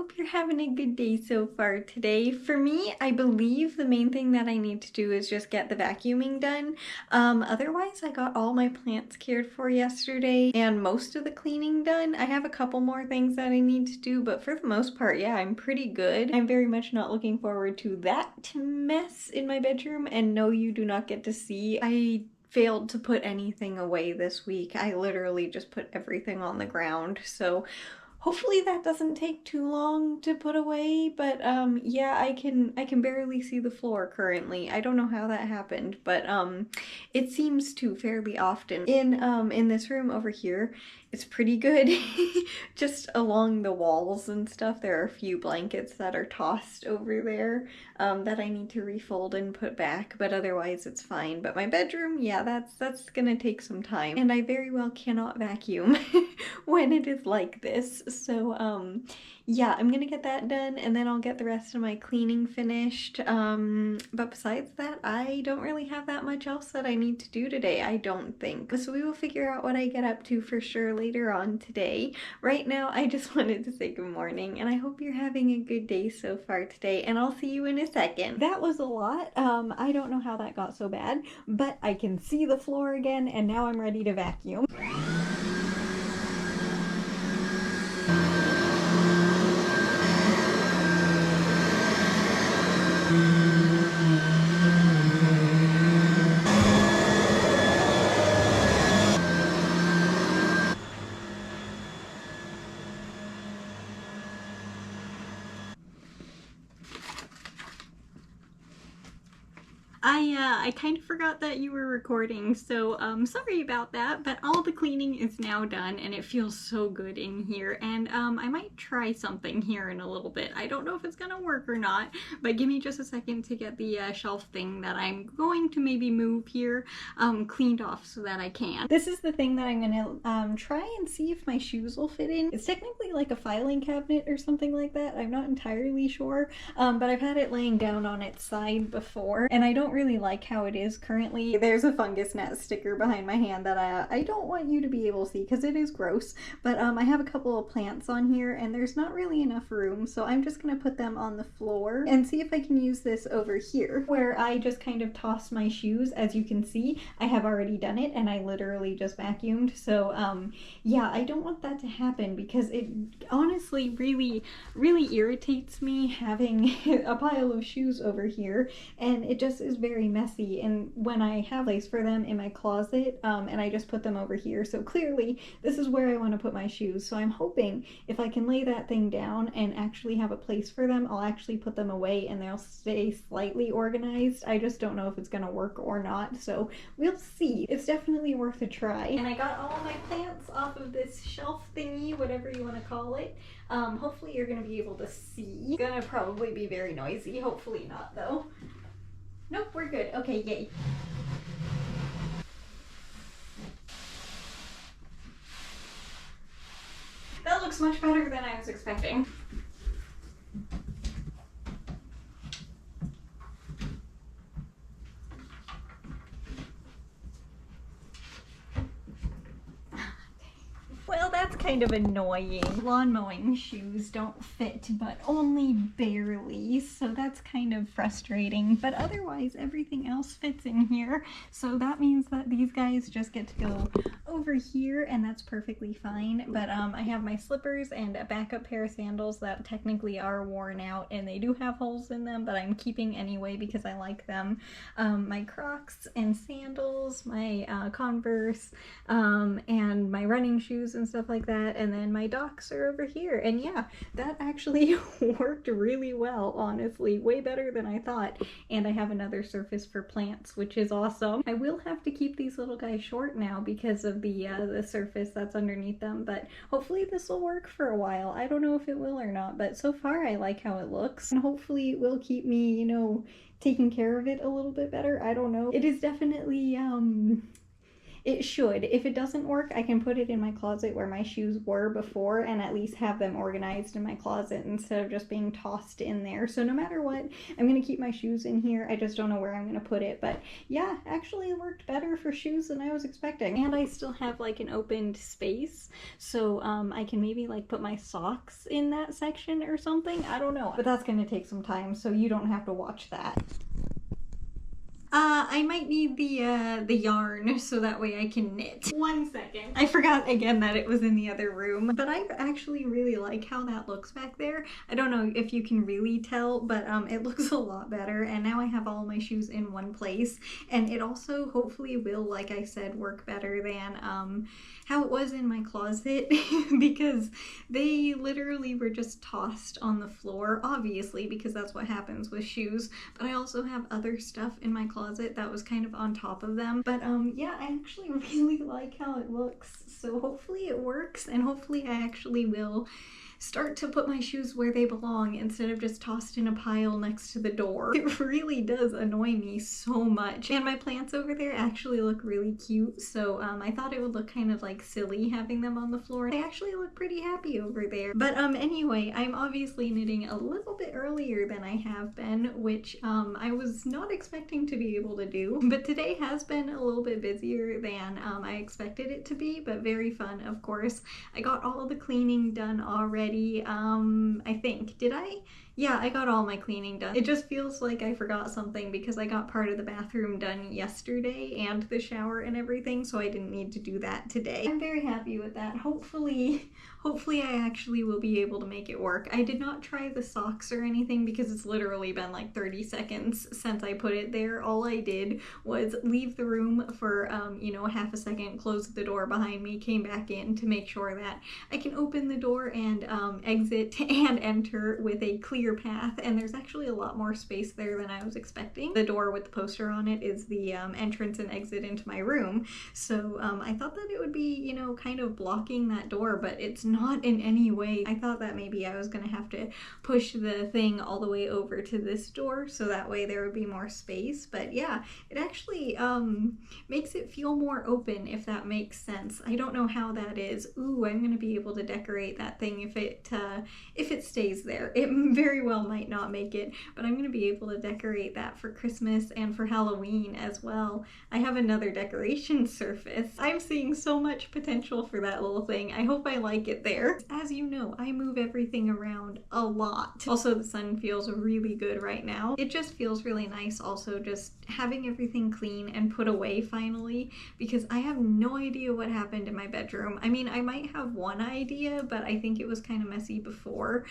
hope you're having a good day so far today. For me, I believe the main thing that I need to do is just get the vacuuming done. Otherwise, I got all my plants cared for yesterday and most of the cleaning done. I have a couple more things that I need to do, but for the most part, yeah, I'm pretty good. I'm very much not looking forward to that mess in my bedroom, and no, you do not get to see. I failed to put anything away this week. I literally just put everything on the ground, so hopefully that doesn't take too long to put away, but yeah, I can barely see the floor currently. I don't know how that happened, but it seems to fairly often. In this room over here, it's pretty good. Just along the walls and stuff, there are a few blankets that are tossed over there that I need to refold and put back, but otherwise it's fine. But my bedroom, yeah, that's gonna take some time, and I very well cannot vacuum when it is like this. So yeah, I'm gonna get that done and then I'll get the rest of my cleaning finished. But besides that, I don't really have that much else that I need to do today, I don't think. So we will figure out what I get up to for sure later on today. Right now, I just wanted to say good morning and I hope you're having a good day so far today, and I'll see you in a second. That was a lot. I don't know how that got so bad, but I can see the floor again and now I'm ready to vacuum. I kind of forgot that you were recording, so sorry about that, but all the cleaning is now done and it feels so good in here, and I might try something here in a little bit. I don't know if it's gonna work or not, but give me just a second to get the shelf thing that I'm going to maybe move here cleaned off so that I can. This is the thing that I'm gonna try and see if my shoes will fit in. It's technically like a filing cabinet or something like that. I'm not entirely sure, but I've had it laying down on its side before, and I don't really like how it is currently. There's a fungus gnat sticker behind my hand that I don't want you to be able to see because it is gross, but I have a couple of plants on here and there's not really enough room, so I'm just gonna put them on the floor and see if I can use this over here where I just kind of toss my shoes. As you can see, I have already done it and I literally just vacuumed, so yeah, I don't want that to happen because it honestly really irritates me having a pile of shoes over here, and it just is very messy. And when I have place for them in my closet, and I just put them over here, so clearly this is where I want to put my shoes. So I'm hoping if I can lay that thing down and actually have a place for them, I'll actually put them away and they'll stay slightly organized. I just don't know if it's gonna work or not, so we'll see. It's definitely worth a try. And I got all my plants off of this shelf thingy, whatever you want to call it. Hopefully you're gonna be able to see. It's gonna probably be very noisy, hopefully not though. Nope, we're good. Okay, yay. That looks much better than I was expecting. Well, that's kind of annoying. Lawn mowing shoes don't fit, but only barely, so that's kind of frustrating. But otherwise, everything else fits in here, so that means that these guys just get to go over here, and that's perfectly fine. But I have my slippers and a backup pair of sandals that technically are worn out, and they do have holes in them, but I'm keeping anyway because I like them. My Crocs and sandals, my Converse, and my running shoes and stuff like that, and then my docks are over here. And yeah, that actually worked really well, honestly, way better than I thought. And I have another surface for plants, which is awesome. I will have to keep these little guys short now because of the surface that's underneath them, but hopefully this will work for a while. I don't know if it will or not, but so far I like how it looks, and hopefully it will keep me, you know, taking care of it a little bit better. I don't know. It is definitely It should. If it doesn't work, I can put it in my closet where my shoes were before and at least have them organized in my closet instead of just being tossed in there. So no matter what, I'm going to keep my shoes in here. I just don't know where I'm going to put it. But yeah, actually it worked better for shoes than I was expecting. And I still have like an opened space. So I can maybe like put my socks in that section or something. I don't know. But that's going to take some time, so you don't have to watch that. I might need the yarn so that way I can knit. 1 second. I forgot again that it was in the other room, but I actually really like how that looks back there. I don't know if you can really tell, but it looks a lot better, and now I have all my shoes in one place, and it also hopefully will, like I said, work better than how it was in my closet because they literally were just tossed on the floor, obviously, because that's what happens with shoes, but I also have other stuff in my closet that was kind of on top of them. But yeah, I actually really like how it looks, so hopefully it works, and hopefully I actually will start to put my shoes where they belong instead of just tossed in a pile next to the door. It really does annoy me so much. And my plants over there actually look really cute, so I thought it would look kind of like silly having them on the floor. They actually look pretty happy over there. But anyway, I'm obviously knitting a little bit earlier than I have been, which I was not expecting to be able to do. But today has been a little bit busier than I expected it to be, but very fun, of course. I got all of the cleaning done already. I think. Did I? Yeah, I got all my cleaning done. It just feels like I forgot something because I got part of the bathroom done yesterday and the shower and everything, so I didn't need to do that today. I'm very happy with that. Hopefully I actually will be able to make it work. I did not try the socks or anything because it's literally been like 30 seconds since I put it there. All I did was leave the room for, you know, half a second, close the door behind me, came back in to make sure that I can open the door and exit and enter with a clear path, and there's actually a lot more space there than I was expecting. The door with the poster on it is the entrance and exit into my room, so I thought that it would be, you know, kind of blocking that door, but it's not in any way. I thought that maybe I was gonna have to push the thing all the way over to this door so that way there would be more space, but yeah, it actually makes it feel more open, if that makes sense. I don't know how that is. Ooh, I'm gonna be able to decorate that thing if it stays there. It very well might not make it, but I'm gonna be able to decorate that for Christmas and for Halloween as well. I have another decoration surface. I'm seeing so much potential for that little thing. I hope I like it there. As you know, I move everything around a lot. Also, the sun feels really good right now. It just feels really nice also just having everything clean and put away finally, because I have no idea what happened in my bedroom. I mean, I might have one idea, but I think it was kind of messy before.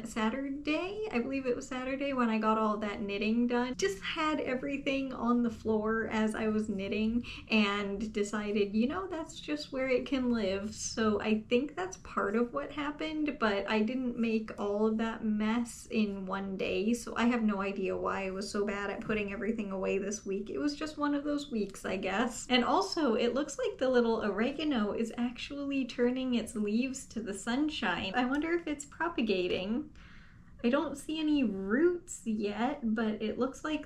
Saturday, I believe it was Saturday when I got all that knitting done, just had everything on the floor as I was knitting and decided, you know, that's just where it can live. So I think that's part of what happened, but I didn't make all of that mess in one day, so I have no idea why I was so bad at putting everything away this week. It was just one of those weeks, I guess. And also, it looks like the little oregano is actually turning its leaves to the sunshine. I wonder if it's propagating. I don't see any roots yet, but it looks like,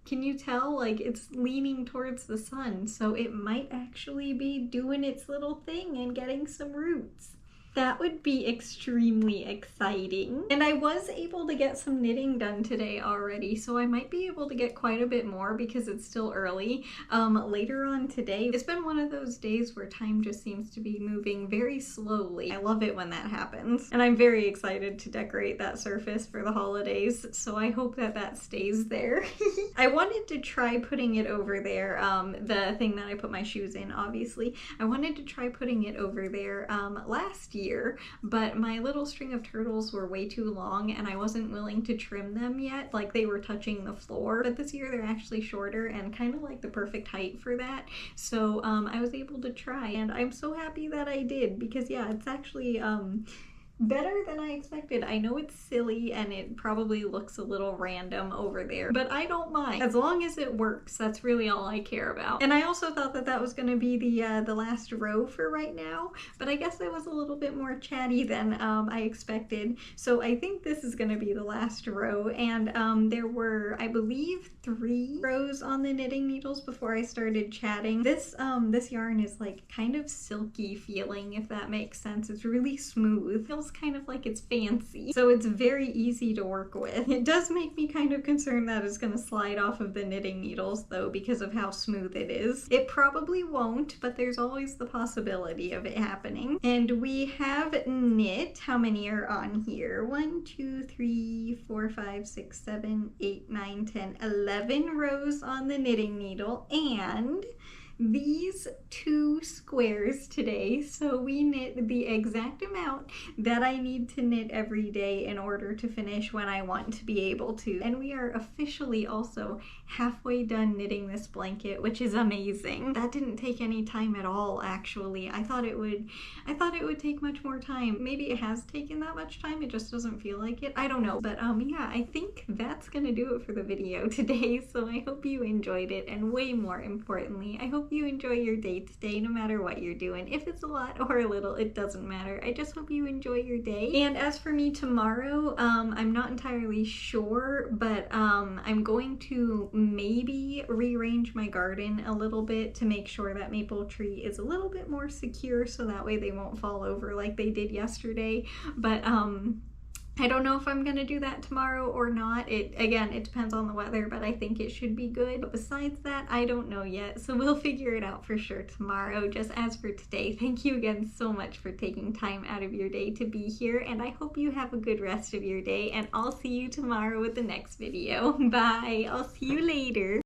can you tell? Like, it's leaning towards the sun, so it might actually be doing its little thing and getting some roots. That would be extremely exciting. And I was able to get some knitting done today already, so I might be able to get quite a bit more because it's still early. Later on today, it's been one of those days where time just seems to be moving very slowly. I love it when that happens. And I'm very excited to decorate that surface for the holidays, so I hope that that stays there. I wanted to try putting it over there, the thing that I put my shoes in, obviously. I wanted to try putting it over there last year, but my little string of turtles were way too long and I wasn't willing to trim them yet, like they were touching the floor. But this year they're actually shorter and kind of like the perfect height for that, so I was able to try, and I'm so happy that I did, because yeah, it's actually better than I expected. I know it's silly and it probably looks a little random over there, but I don't mind. As long as it works, that's really all I care about. And I also thought that that was going to be the last row for right now, but I guess I was a little bit more chatty than I expected. So I think this is going to be the last row, and there were, I believe, 3 rows on the knitting needles before I started chatting. This yarn is like kind of silky feeling, if that makes sense. It's really smooth. It feels kind of like it's fancy. So it's very easy to work with. It does make me kind of concerned that it's going to slide off of the knitting needles though, because of how smooth it is. It probably won't, but there's always the possibility of it happening. And we have knit, how many are on here? 1, 2, 3, 4, 5, 6, 7, 8, 9, 10, 11 rows on the knitting needle, and these 2 squares today. So we knit the exact amount that I need to knit every day in order to finish when I want to be able to. And we are officially also halfway done knitting this blanket, which is amazing. That didn't take any time at all, actually. I thought it would take much more time. Maybe it has taken that much time, it just doesn't feel like it. I don't know. But yeah, I think that's gonna do it for the video today. So I hope you enjoyed it, and way more importantly, I hope you enjoy your day today, no matter what you're doing. If it's a lot or a little, it doesn't matter. I just hope you enjoy your day. And as for me tomorrow, I'm not entirely sure, but I'm going to maybe rearrange my garden a little bit to make sure that maple tree is a little bit more secure, so that way they won't fall over like they did yesterday. But I don't know if I'm gonna do that tomorrow or not. Again, it depends on the weather, but I think it should be good. But besides that, I don't know yet, so we'll figure it out for sure tomorrow. Just as for today, thank you again so much for taking time out of your day to be here, and I hope you have a good rest of your day, and I'll see you tomorrow with the next video. Bye! I'll see you later!